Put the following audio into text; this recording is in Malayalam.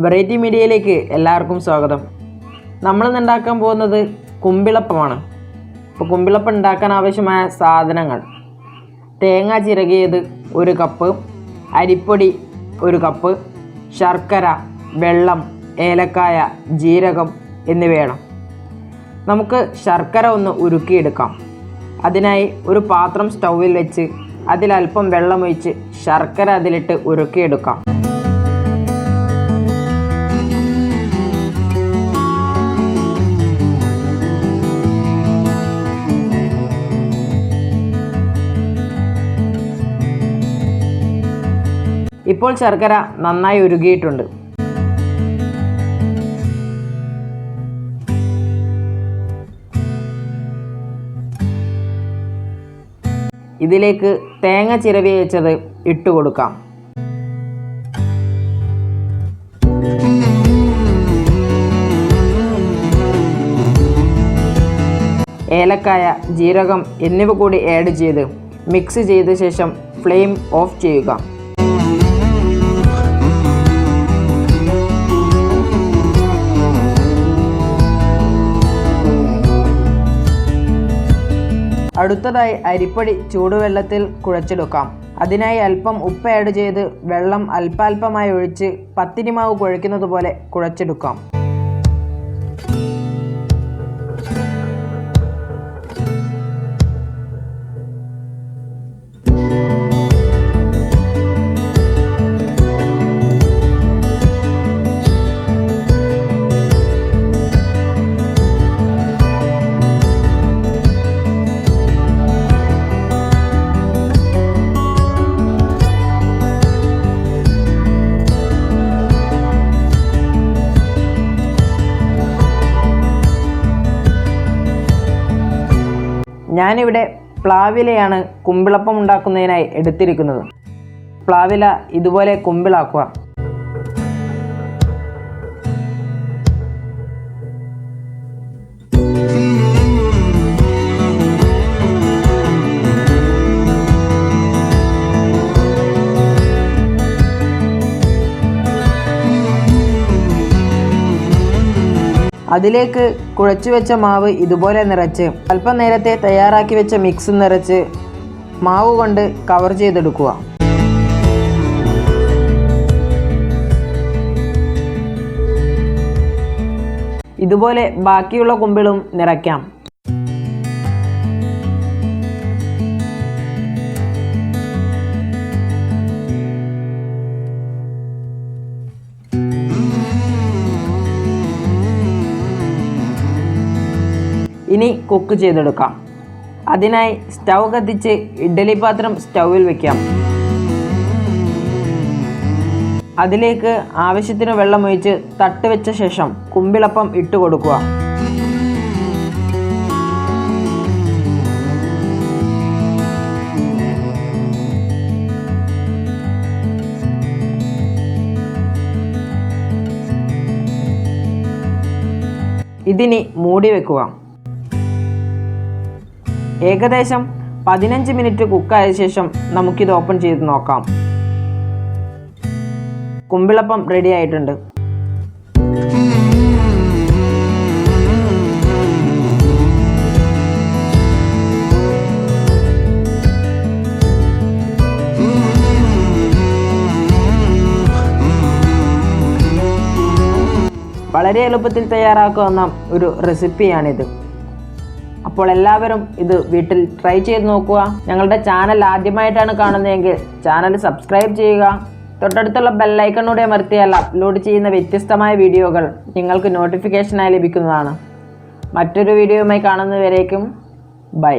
വെറൈറ്റി മീഡിയയിലേക്ക് എല്ലാവർക്കും സ്വാഗതം. നമ്മളിന്ന് ഉണ്ടാക്കാൻ പോകുന്നത് കുമ്പിളപ്പമാണ്. അപ്പോൾ കുമ്പിളപ്പം ഉണ്ടാക്കാൻ ആവശ്യമായ സാധനങ്ങൾ: തേങ്ങ ചിരകിയത് 1 കപ്പ്, അരിപ്പൊടി 1 കപ്പ്, ശർക്കര, വെള്ളം, ഏലക്കായ, ജീരകം എന്നിവയാണ്. നമുക്ക് ശർക്കര ഒന്ന് ഉരുക്കിയെടുക്കാം. അതിനായി ഒരു പാത്രം സ്റ്റൗവിൽ വെച്ച് അതിലൽപ്പം വെള്ളമൊഴിച്ച് ശർക്കര അതിലിട്ട് ഉരുക്കിയെടുക്കാം. ഇപ്പോൾ ശർക്കര നന്നായി ഉരുകിയിട്ടുണ്ട്. ഇതിലേക്ക് തേങ്ങ ചിരവി വെച്ചത് ഇട്ട് കൊടുക്കാം. ഏലക്കായ, ജീരകം എന്നിവ കൂടി ആഡ് ചെയ്ത് മിക്സ് ചെയ്ത ശേഷം ഫ്ലെയിം ഓഫ് ചെയ്യുക. അടുത്തതായി അരിപ്പൊടി ചൂടുവെള്ളത്തിൽ കുഴച്ചെടുക്കാം. അതിനായി അല്പം ഉപ്പ് ആഡ് ചെയ്ത് വെള്ളം അല്പാൽപമായി ഒഴിച്ച് പത്തിരി മാവ് കുഴയ്ക്കുന്നത് പോലെ കുഴച്ചെടുക്കാം. ഞാനിവിടെ പ്ലാവിലയാണ് കുമ്പിളപ്പം ഉണ്ടാക്കുന്നതിനായി എടുത്തിരിക്കുന്നത്. പ്ലാവില ഇതുപോലെ കുമ്പിളാക്കുക. അതിലേക്ക് കുഴച്ചു വെച്ച മാവ് ഇതുപോലെ നിറച്ച് അല്പം നേരത്തെ തയ്യാറാക്കി വെച്ച മിക്സ് നിറച്ച് മാവ് കൊണ്ട് കവർ ചെയ്തെടുക്കുക. ഇതുപോലെ ബാക്കിയുള്ള കുമ്പിളും നിറയ്ക്കാം. ഇനി കുക്ക് ചെയ്തെടുക്കാം. അതിനായി സ്റ്റൗ കത്തിച്ച് ഇഡ്ഡലി പാത്രം സ്റ്റൗവിൽ വയ്ക്കാം. അതിലേക്ക് ആവശ്യത്തിന് വെള്ളമൊഴിച്ച് തട്ട് വെച്ച ശേഷം കുമ്പിളപ്പം ഇട്ട് കൊടുക്കുക. ഇതിനി മൂടി വെക്കുക. ഏകദേശം 15 മിനിറ്റ് കുക്കായ ശേഷം നമുക്കിത് ഓപ്പൺ ചെയ്ത് നോക്കാം. കുമ്പിളപ്പം റെഡി ആയിട്ടുണ്ട്. വളരെ എളുപ്പത്തിൽ തയ്യാറാക്കാവുന്ന ഒരു റെസിപ്പിയാണിത്. അപ്പോൾ എല്ലാവരും ഇത് വീട്ടിൽ ട്രൈ ചെയ്ത് നോക്കുക. ഞങ്ങളുടെ ചാനൽ ആദ്യമായിട്ടാണ് കാണുന്നതെങ്കിൽ ചാനൽ സബ്സ്ക്രൈബ് ചെയ്യുക. തൊട്ടടുത്തുള്ള ബെല്ലൈക്കണൂടെ അമർത്തിയാൽ അപ്ലോഡ് ചെയ്യുന്ന വ്യത്യസ്തമായ വീഡിയോകൾ നിങ്ങൾക്ക് നോട്ടിഫിക്കേഷനായി ലഭിക്കുന്നതാണ്. മറ്റൊരു വീഡിയോയുമായി കാണുന്നതുവരേക്കും ബൈ.